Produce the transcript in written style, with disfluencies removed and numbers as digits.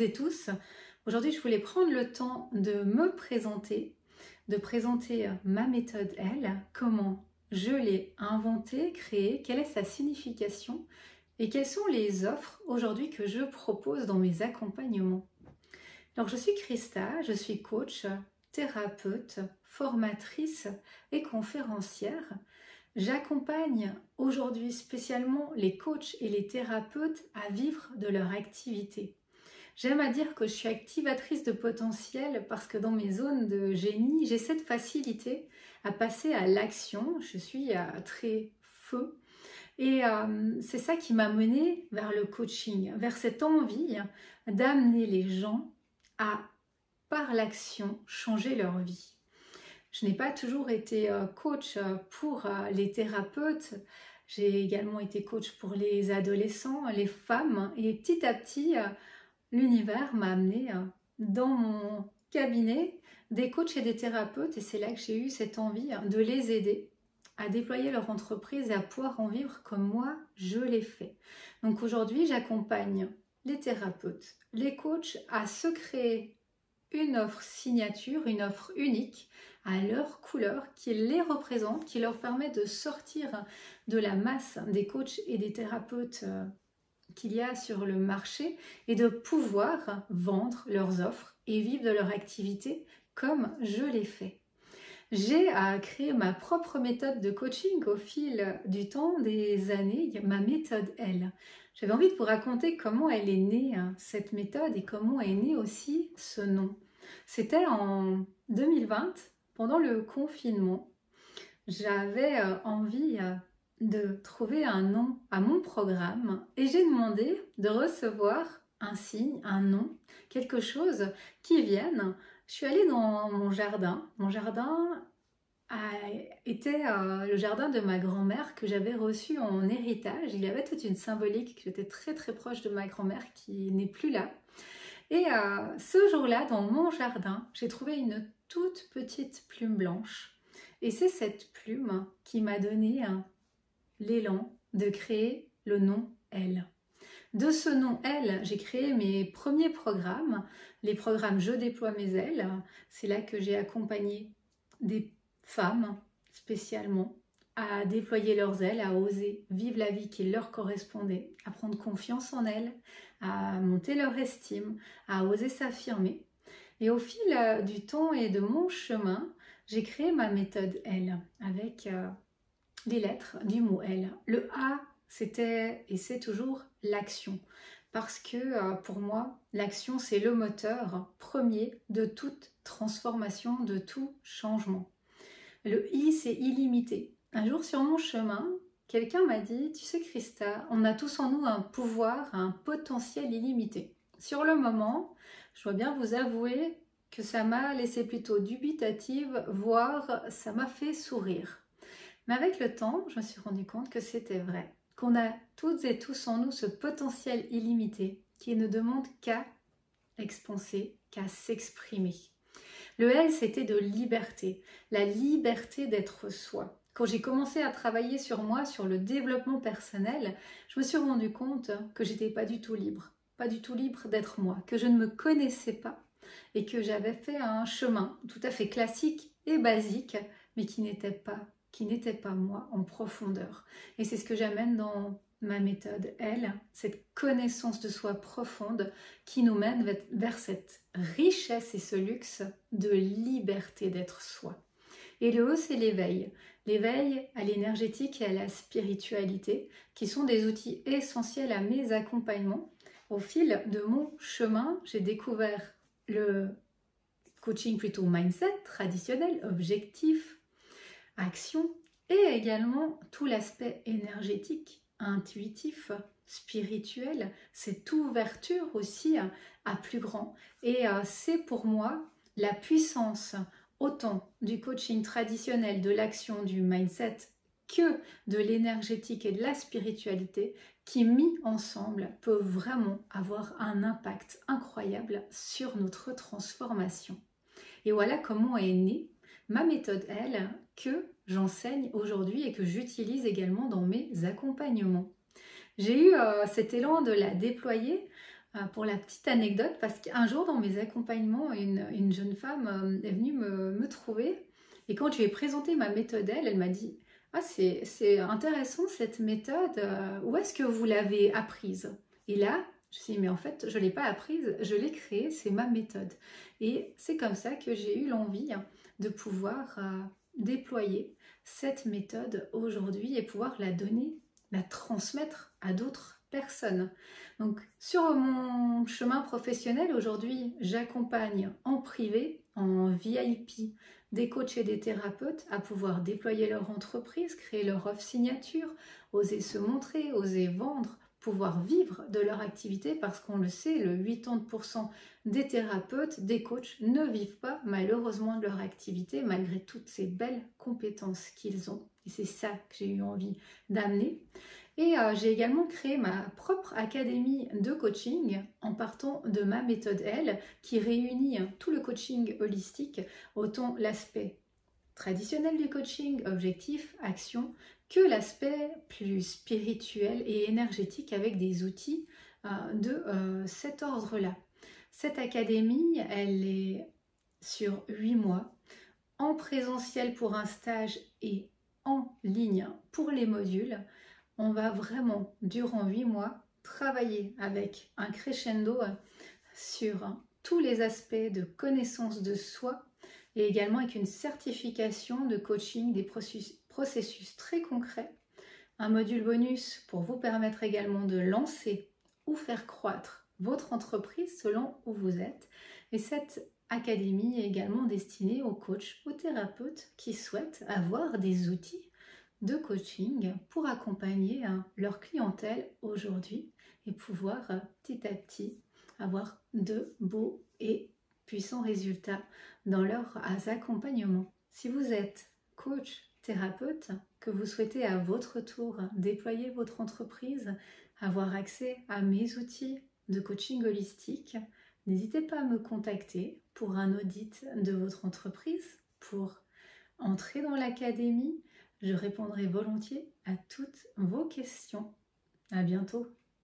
et tous. Aujourd'hui, je voulais prendre le temps de me présenter, de présenter ma méthode L, comment je l'ai inventée, créée, quelle est sa signification et quelles sont les offres aujourd'hui que je propose dans mes accompagnements. Alors, je suis Christa, je suis coach, thérapeute, formatrice et conférencière. J'accompagne aujourd'hui spécialement les coachs et les thérapeutes à vivre de leur activité. J'aime à dire que je suis activatrice de potentiel parce que dans mes zones de génie, j'ai cette facilité à passer à l'action. Je suis très feu. Et c'est ça qui m'a menée vers le coaching, vers cette envie d'amener les gens à, par l'action, changer leur vie. Je n'ai pas toujours été coach pour les thérapeutes. J'ai également été coach pour les adolescents, les femmes. Et petit à petit, l'univers m'a amené dans mon cabinet des coachs et des thérapeutes. Et c'est là que j'ai eu cette envie de les aider à déployer leur entreprise et à pouvoir en vivre comme moi, je l'ai fait. Donc aujourd'hui, j'accompagne les thérapeutes, les coachs à se créer une offre signature, une offre unique à leur couleur qui les représente, qui leur permet de sortir de la masse des coachs et des thérapeutes qu'il y a sur le marché et de pouvoir vendre leurs offres et vivre de leur activité comme je l'ai fait. J'ai créé ma propre méthode de coaching au fil du temps, des années, ma méthode L. J'avais envie de vous raconter comment elle est née, cette méthode, et comment est né aussi ce nom. C'était en 2020, pendant le confinement. J'avais envie de trouver un nom à mon programme et j'ai demandé de recevoir un signe, un nom, quelque chose qui vienne. Je suis allée dans mon jardin. Mon jardin était le jardin de ma grand-mère que j'avais reçu en héritage. Il y avait toute une symbolique, que j'étais très très proche de ma grand-mère qui n'est plus là. Et ce jour-là, dans mon jardin, j'ai trouvé une toute petite plume blanche. Et c'est cette plume qui m'a donné l'élan de créer le nom L. De ce nom L, j'ai créé mes premiers programmes, les programmes Je déploie mes ailes. C'est là que j'ai accompagné des femmes spécialement à déployer leurs ailes, à oser vivre la vie qui leur correspondait, à prendre confiance en elles, à monter leur estime, à oser s'affirmer. Et au fil du temps et de mon chemin, j'ai créé ma méthode L avec les lettres du mot L. Le A, c'était et c'est toujours l'action. Parce que pour moi, l'action, c'est le moteur premier de toute transformation, de tout changement. Le I, c'est illimité. Un jour sur mon chemin, quelqu'un m'a dit « Tu sais Christa, on a tous en nous un pouvoir, un potentiel illimité. » Sur le moment, je dois bien vous avouer que ça m'a laissé plutôt dubitative, voire ça m'a fait sourire. Mais avec le temps, je me suis rendu compte que c'était vrai, qu'on a toutes et tous en nous ce potentiel illimité qui ne demande qu'à expanser, qu'à s'exprimer. Le L, c'était de liberté, la liberté d'être soi. Quand j'ai commencé à travailler sur moi, sur le développement personnel, je me suis rendu compte que j'étais pas du tout libre d'être moi, que je ne me connaissais pas et que j'avais fait un chemin tout à fait classique et basique, mais qui n'était pas moi en profondeur. Et c'est ce que j'amène dans ma méthode L, cette connaissance de soi profonde qui nous mène vers cette richesse et ce luxe de liberté d'être soi. Et le E, c'est l'éveil. L'éveil à l'énergétique et à la spiritualité, qui sont des outils essentiels à mes accompagnements. Au fil de mon chemin, j'ai découvert le coaching plutôt mindset, traditionnel, objectif, action, et également tout l'aspect énergétique, intuitif, spirituel, cette ouverture aussi à plus grand. Et c'est pour moi la puissance autant du coaching traditionnel, de l'action, du mindset, que de l'énergétique et de la spiritualité qui, mis ensemble, peuvent vraiment avoir un impact incroyable sur notre transformation. Et voilà comment est née ma méthode L que j'enseigne aujourd'hui et que j'utilise également dans mes accompagnements. J'ai eu cet élan de la déployer pour la petite anecdote, parce qu'un jour dans mes accompagnements, une jeune femme est venue me trouver et quand je lui ai présenté ma méthode, elle m'a dit « Ah, c'est intéressant cette méthode, où est-ce que vous l'avez apprise ?» Et là, je me suis dit « Mais en fait, je ne l'ai pas apprise, je l'ai créée, c'est ma méthode. » Et c'est comme ça que j'ai eu l'envie de pouvoir déployer cette méthode aujourd'hui et pouvoir la donner, la transmettre à d'autres personnes. Donc sur mon chemin professionnel aujourd'hui, j'accompagne en privé, en VIP, des coachs et des thérapeutes à pouvoir déployer leur entreprise, créer leur offre signature, oser se montrer, oser vendre, pouvoir vivre de leur activité parce qu'on le sait, le 80% des thérapeutes, des coachs ne vivent pas malheureusement de leur activité malgré toutes ces belles compétences qu'ils ont. Et c'est ça que j'ai eu envie d'amener. Et j'ai également créé ma propre académie de coaching en partant de ma méthode L qui réunit tout le coaching holistique, autant l'aspect traditionnel du coaching, objectif, action, que l'aspect plus spirituel et énergétique avec des outils de cet ordre-là. Cette académie, elle est sur 8 mois, en présentiel pour un stage et en ligne pour les modules. On va vraiment, durant 8 mois, travailler avec un crescendo sur tous les aspects de connaissance de soi et également avec une certification de coaching des processus très concrets. Un module bonus pour vous permettre également de lancer ou faire croître votre entreprise selon où vous êtes. Et cette académie est également destinée aux coachs, aux thérapeutes qui souhaitent avoir des outils de coaching pour accompagner leur clientèle aujourd'hui et pouvoir petit à petit avoir de beaux et puissants résultats dans leurs accompagnements. Si vous êtes coach, thérapeute, que vous souhaitez à votre tour déployer votre entreprise, avoir accès à mes outils de coaching holistique, n'hésitez pas à me contacter pour un audit de votre entreprise, pour entrer dans l'académie. Je répondrai volontiers à toutes vos questions. À bientôt.